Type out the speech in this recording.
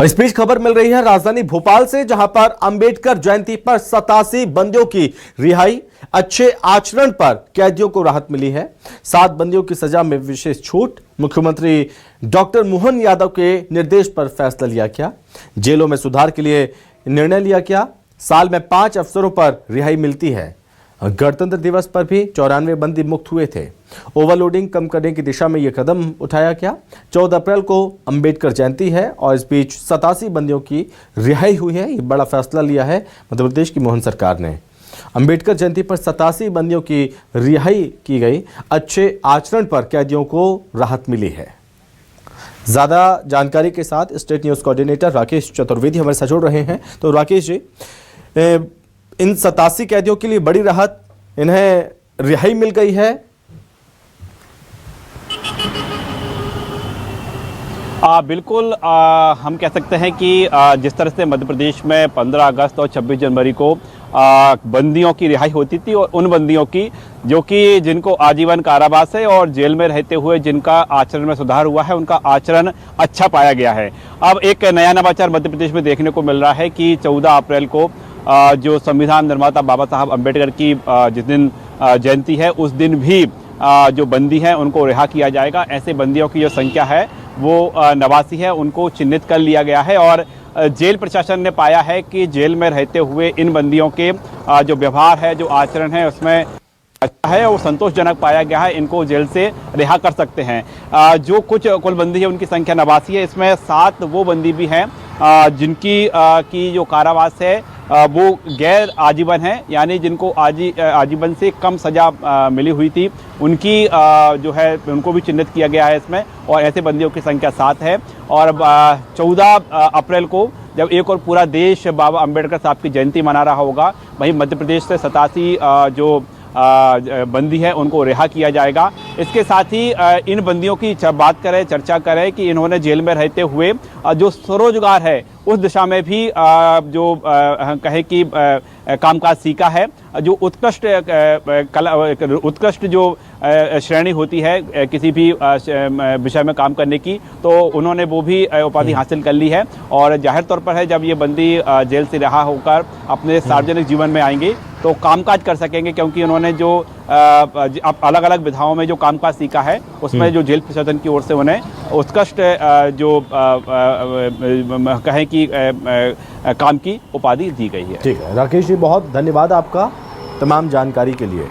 और इस बीच खबर मिल रही है राजधानी भोपाल से, जहां पर अंबेडकर जयंती पर 87 बंदियों की रिहाई, अच्छे आचरण पर कैदियों को राहत मिली है। 7 बंदियों की सजा में विशेष छूट, मुख्यमंत्री डॉक्टर मोहन यादव के निर्देश पर फैसला लिया गया। जेलों में सुधार के लिए निर्णय लिया गया। साल में 5 अवसरों पर रिहाई मिलती है। गणतंत्र दिवस पर भी 94 बंदी मुक्त हुए थे। ओवरलोडिंग कम करने की दिशा में यह कदम उठाया गया। 14 अप्रैल को अंबेडकर जयंती है और इस बीच 87 बंदियों की रिहाई हुई है। ये बड़ा फैसला लिया है मध्य प्रदेश की मोहन सरकार ने। अंबेडकर जयंती पर 87 बंदियों की रिहाई की गई। अच्छे आचरण पर कैदियों को राहत मिली है। ज्यादा जानकारी के साथ state news coordinator Rakesh Chaturvedi हमारे साथ जुड़ रहे हैं। तो राकेश जी, इन 87 कैदियों के लिए बड़ी राहत, इन्हें रिहाई मिल गई है। बिल्कुल, हम कह सकते हैं कि जिस तरह से मध्य प्रदेश में 15 अगस्त और 26 जनवरी को बंदियों की रिहाई होती थी, और उन बंदियों की जो कि जिनको आजीवन कारावास है और जेल में रहते हुए जिनका आचरण में सुधार हुआ है, उनका आचरण अच्छा पाया गया है। अब एक नया नवाचार मध्य प्रदेश में देखने को मिल रहा है कि 14 अप्रैल को जो संविधान निर्माता बाबा साहब अम्बेडकर की जिस दिन जयंती है, उस दिन भी जो बंदी हैं उनको रिहा किया जाएगा। ऐसे बंदियों की जो संख्या है वो 89 है, उनको चिन्हित कर लिया गया है। और जेल प्रशासन ने पाया है कि जेल में रहते हुए इन बंदियों के जो व्यवहार है, जो आचरण है, उसमें अच्छा है और संतोषजनक पाया गया है। इनको जेल से रिहा कर सकते हैं। जो कुछ कुल बंदी है उनकी संख्या 89 है। इसमें 7 वो बंदी भी हैं जिनकी की जो कारावास है वो गैर आजीवन है, यानी जिनको आजीवन से कम सजा मिली हुई थी, उनकी जो है उनको भी चिन्हित किया गया है इसमें। और ऐसे बंदियों की संख्या 7 है। और 14 अप्रैल को जब एक और पूरा देश बाबा अम्बेडकर साहब की जयंती मना रहा होगा, वहीं मध्य प्रदेश से 87 जो बंदी है उनको रिहा किया जाएगा। इसके साथ ही इन बंदियों की बात करें, चर्चा करें कि इन्होंने जेल में रहते हुए जो स्वरोजगार है उस दिशा में भी जो कहे कि कामकाज सीखा है। जो उत्कृष्ट उत्कृष्ट जो श्रेणी होती है किसी भी विषय में काम करने की, तो उन्होंने वो भी उपाधि हासिल कर ली है। और जाहिर तौर पर है जब ये बंदी जेल से रिहा होकर अपने सार्वजनिक जीवन में आएंगे तो कामकाज कर सकेंगे, क्योंकि उन्होंने जो अलग अलग विधाओं में जो कामकाज सीखा है उसमें जो जेल प्रशासन की ओर से उन्हें उत्कृष्ट जो कहें कि काम की उपाधि दी गई है। ठीक है राकेश जी, बहुत धन्यवाद आपका तमाम जानकारी के लिए।